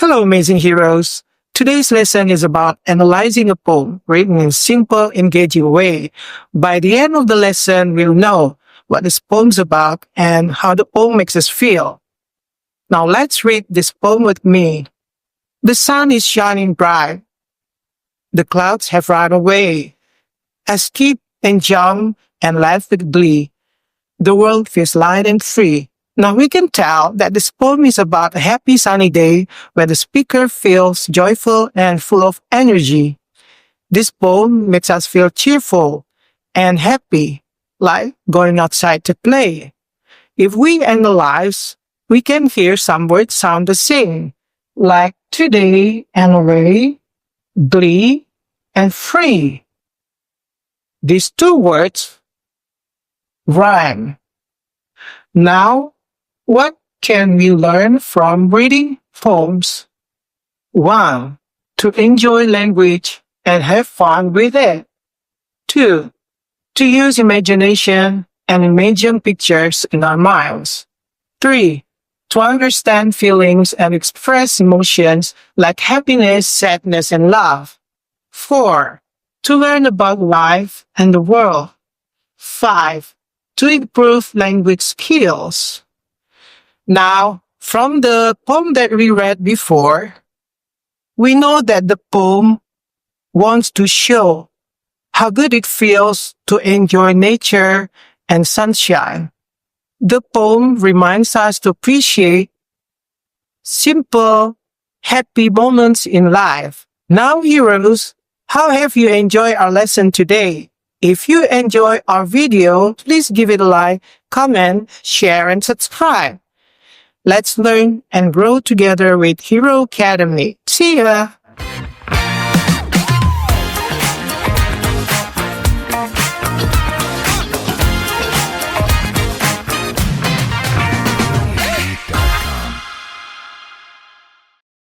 Hello, amazing heroes. Today's lesson is about analyzing a poem written in simple, engaging way. By the end of the lesson, we'll know what this poem's about and how the poem makes us feel. Now let's read this poem with me. The sun is shining bright. The clouds have run away. I skip and jump and laugh with glee. The world feels light and free. Now we can tell that this poem is about a happy sunny day where the speaker feels joyful and full of energy. This poem makes us feel cheerful and happy, like going outside to play. If we analyze, we can hear some words sound the same, like today and away, glee, and free. These two words rhyme. Now, what can we learn from reading poems? 1. To enjoy language and have fun with it. 2. To use imagination and imagine pictures in our minds. 3. To understand feelings and express emotions like happiness, sadness, and love. 4. To learn about life and the world. 5. To improve language skills. Now, from the poem that we read before, we know that the poem wants to show how good it feels to enjoy nature and sunshine. The poem reminds us to appreciate simple, happy moments in life. Now, heroes, how have you enjoyed our lesson today? If you enjoy our video, please give it a like, comment, share, and subscribe. Let's learn and grow together with Hero Academy. See ya!